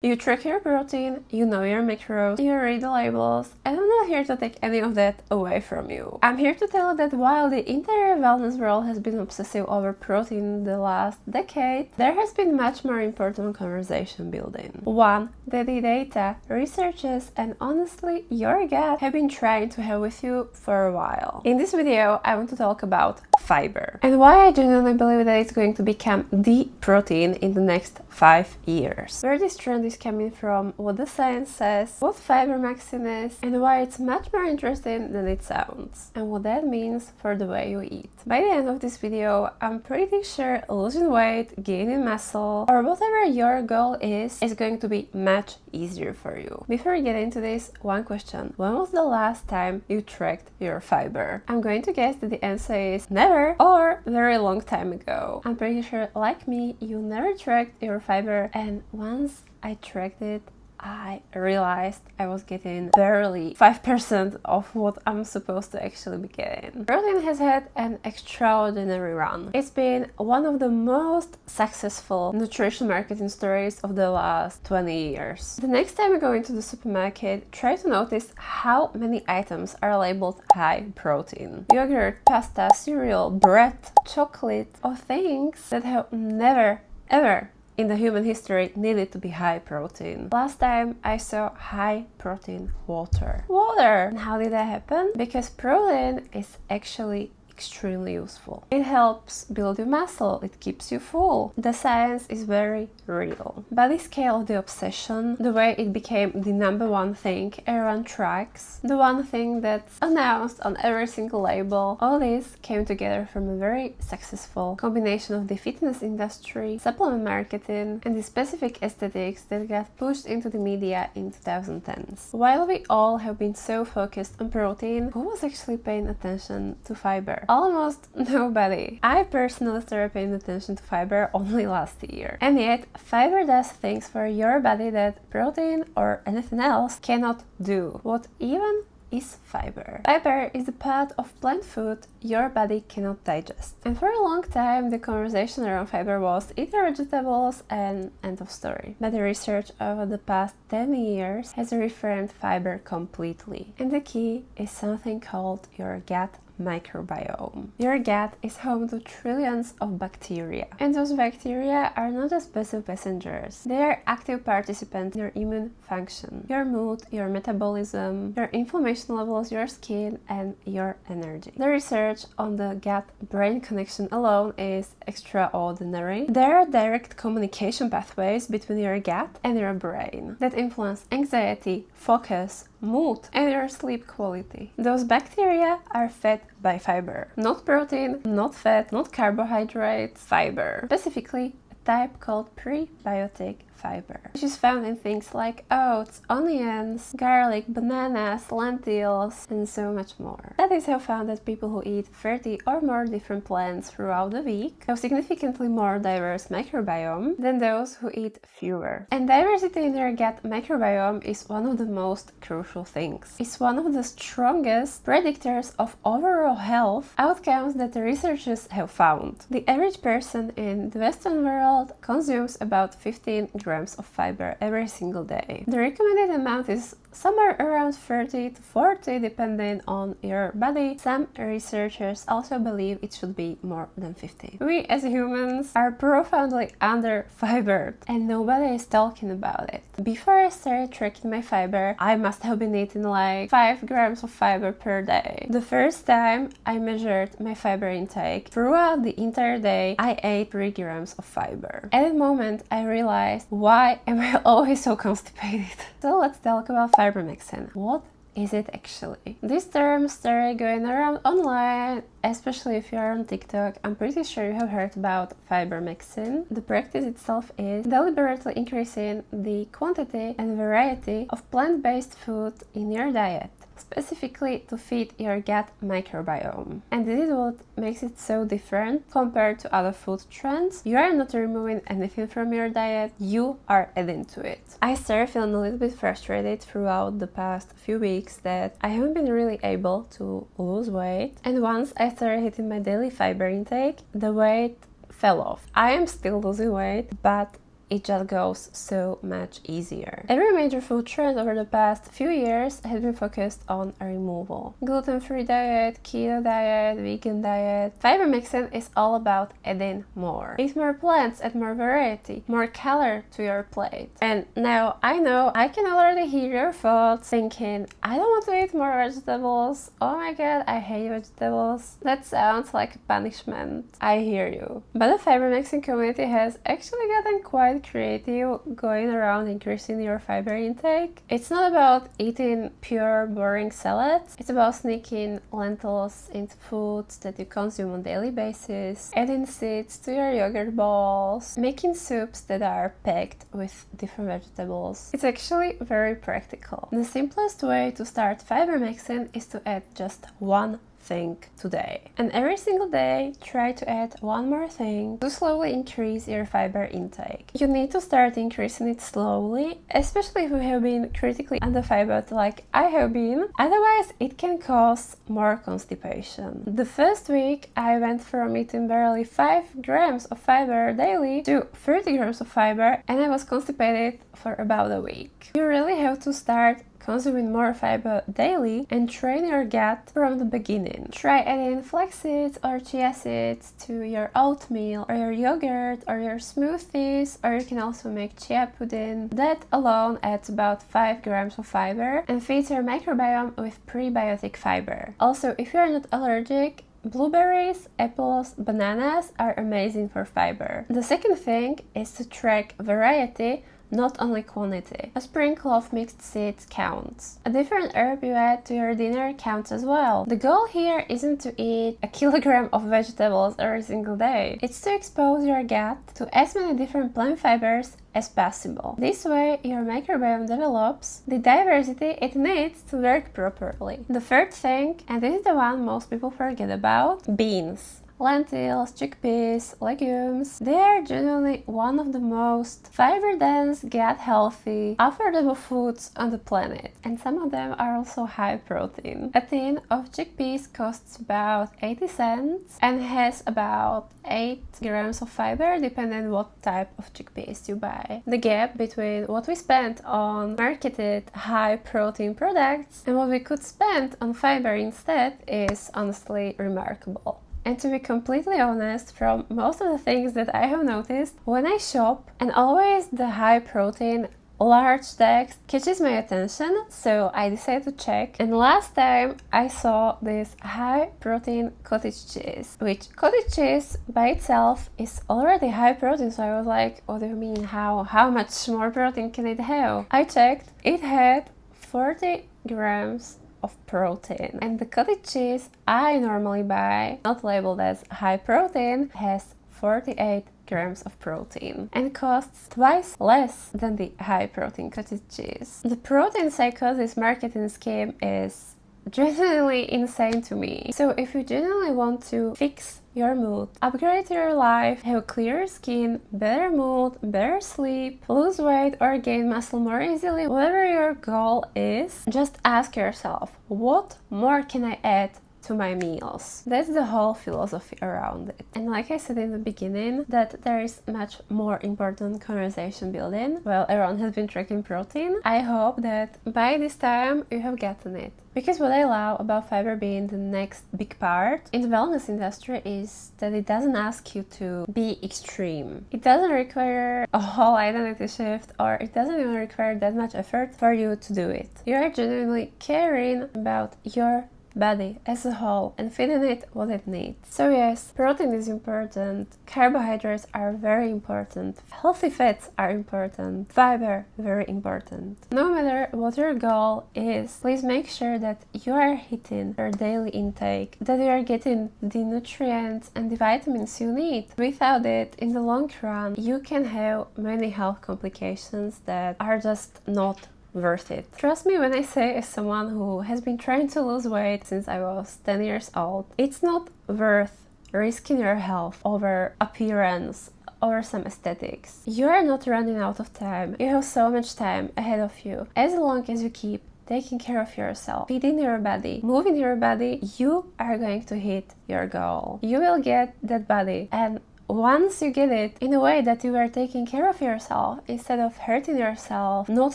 You track your protein, you know your macros, you read the labels, and I'm not here to take any of that away from you. I'm here to tell you that while the entire wellness world has been obsessive over protein the last decade, there has been much more important conversation building. One that the data, researchers, and honestly your gut have been trying to have with you for a while. In this video, I want to talk about fiber and why I genuinely believe that it's going to become the protein in the next 5 years. Where this trend is coming from, what the science says, what fibermaxxing is, and why it's much more interesting than it sounds, and what that means for the way you eat. By the end of this video, I'm pretty sure losing weight, gaining muscle, or whatever your goal is going to be much easier for you. Before we get into this, one question: when was the last time you tracked your fiber? I'm going to guess that the answer is never, or very long time ago. I'm pretty sure, like me, you never tracked your fiber, and once I tracked it, I realized I was getting barely 5% of what I'm supposed to actually be getting. Protein has had an extraordinary run. It's been one of the most successful nutrition marketing stories of the last 20 years. The next time you go into the supermarket, try to notice how many items are labeled high protein. Yogurt, pasta, cereal, bread, chocolate, or things that have never, ever in the human history needed to be high protein. Last time I saw high protein water. And how did that happen? Because protein is actually extremely useful. It helps build your muscle, it keeps you full. The science is very real. But the scale of the obsession, the way it became the #1 thing everyone tracks, the one thing that's announced on every single label, all this came together from a very successful combination of the fitness industry, supplement marketing, and the specific aesthetics that got pushed into the media in 2010s. While we all have been so focused on protein, who was actually paying attention to fiber? Almost nobody. I personally started paying attention to fiber only last year. And yet, fiber does things for your body that protein or anything else cannot do. What even is fiber? Fiber is a part of plant food your body cannot digest. And for a long time, the conversation around fiber was eat your vegetables and end of story. But the research over the past 10 years has reframed fiber completely. And the key is something called your gut microbiome. Your gut is home to trillions of bacteria, and those bacteria are not just passive passengers. They are active participants in your immune function, your mood, your metabolism, your inflammation levels, your skin, and your energy. The research on the gut-brain connection alone is extraordinary. There are direct communication pathways between your gut and your brain that influence anxiety, focus, mood, and your sleep quality. Those bacteria are fed by fiber. Not protein, not fat, not carbohydrates, fiber. Specifically, a type called prebiotic fiber, which is found in things like oats, onions, garlic, bananas, lentils, and so much more. Studies have found that people who eat 30 or more different plants throughout the week have significantly more diverse microbiome than those who eat fewer. And diversity in your gut microbiome is one of the most crucial things. It's one of the strongest predictors of overall health outcomes that the researchers have found. The average person in the Western world consumes about 15 grams of fiber every single day. The recommended amount is somewhere around 30 to 40 depending on your body. Some researchers also believe it should be more than 50. We as humans are profoundly under-fibered and nobody is talking about it. Before I started tracking my fiber, I must have been eating like 5 grams of fiber per day. The first time I measured my fiber intake, throughout the entire day, I ate 3 grams of fiber. At that moment, I realized, why am I always so constipated? So let's talk about fibermaxxing. What is it actually? This term started going around online, especially if you are on TikTok. I'm pretty sure you have heard about fibermaxxing. The practice itself is deliberately increasing the quantity and variety of plant-based food in your diet, specifically to feed your gut microbiome. And this is what makes it so different compared to other food trends. You are not removing anything from your diet, you are adding to it. I started feeling a little bit frustrated throughout the past few weeks that I haven't been really able to lose weight, and once I started hitting my daily fiber intake, the weight fell off. I am still losing weight, but it just goes so much easier. Every major food trend over the past few years has been focused on a removal. Gluten-free diet, keto diet, vegan diet. Fibermaxxing is all about adding more. Eat more plants, add more variety, more color to your plate. And now I know I can already hear your thoughts thinking, I don't want to eat more vegetables. Oh my god, I hate vegetables. That sounds like a punishment. I hear you. But the fibermaxxing community has actually gotten quite creative going around increasing your fiber intake. It's not about eating pure boring salads. It's about sneaking lentils into foods that you consume on a daily basis, adding seeds to your yogurt bowls, making soups that are packed with different vegetables. It's actually very practical. The simplest way to start fibermaxxing is to add just one thing today. And every single day, try to add one more thing to slowly increase your fiber intake. You need to start increasing it slowly, especially if you have been critically underfibered like I have been. Otherwise, it can cause more constipation. The first week, I went from eating barely 5 grams of fiber daily to 30 grams of fiber, and I was constipated for about a week. You really have to start consuming more fiber daily and train your gut from the beginning. Try adding flax seeds or chia seeds to your oatmeal or your yogurt or your smoothies, or you can also make chia pudding. That alone adds about 5 grams of fiber and feeds your microbiome with prebiotic fiber. Also, if you are not allergic, blueberries, apples, bananas are amazing for fiber. The second thing is to track variety, not only quantity. A sprinkle of mixed seeds counts. A different herb you add to your dinner counts as well. The goal here isn't to eat a kilogram of vegetables every single day. It's to expose your gut to as many different plant fibers as possible. This way, your microbiome develops the diversity it needs to work properly. The third thing, and this is the one most people forget about, beans. Lentils, chickpeas, legumes, they are generally one of the most fiber-dense, gut-healthy, affordable foods on the planet, and some of them are also high protein. A tin of chickpeas costs about 80 cents and has about 8 grams of fiber, depending on what type of chickpeas you buy. The gap between what we spend on marketed high-protein products and what we could spend on fiber instead is honestly remarkable. And to be completely honest, from most of the things that I have noticed, when I shop, and always the high protein large text catches my attention, so I decided to check. And last time I saw this high protein cottage cheese, which cottage cheese by itself is already high protein, so I was like, what do you mean, how much more protein can it have? I checked, it had 40 grams of protein, and the cottage cheese I normally buy, not labeled as high protein, has 48 grams of protein and costs twice less than the high protein cottage cheese. The protein psychosis marketing scheme is genuinely insane to me. So if you genuinely want to fix your mood, upgrade your life, have clearer skin, better mood, better sleep, lose weight or gain muscle more easily, whatever your goal is, just ask yourself, what more can I add to my meals? That's the whole philosophy around it. And like I said in the beginning, that there is much more important conversation building while everyone has been tracking protein. I hope that by this time you have gotten it. Because what I love about fiber being the next big part in the wellness industry is that it doesn't ask you to be extreme. It doesn't require a whole identity shift, or it doesn't even require that much effort for you to do it. You are genuinely caring about your body as a whole and feeding it what it needs. So yes, protein is important, carbohydrates are very important, healthy fats are important, fiber very important. No matter what your goal is, please make sure that you are hitting your daily intake, that you are getting the nutrients and the vitamins you need. Without it, in the long run, you can have many health complications that are just not worth it. Trust me when I say, as someone who has been trying to lose weight since I was 10 years old, it's not worth risking your health over appearance or some aesthetics. You are not running out of time. You have so much time ahead of you. As long as you keep taking care of yourself, feeding your body, moving your body, you are going to hit your goal. You will get that body, and once you get it in a way that you are taking care of yourself instead of hurting yourself, not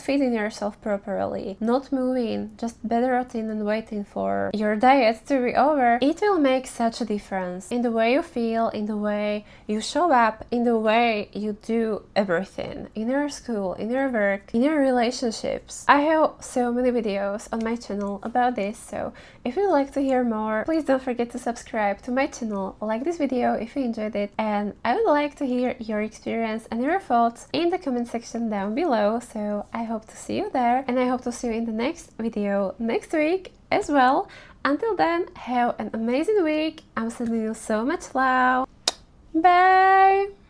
feeding yourself properly, not moving, just bed rotting and waiting for your diet to be over, it will make such a difference in the way you feel, in the way you show up, in the way you do everything, in your school, in your work, in your relationships. I have so many videos on my channel about this, so if you'd like to hear more, please don't forget to subscribe to my channel, like this video if you enjoyed it, and I would like to hear your experience and your thoughts in the comment section down below. So I hope to see you there, and I hope to see you in the next video next week as well. Until then, have an amazing week. I'm sending you so much love. Bye!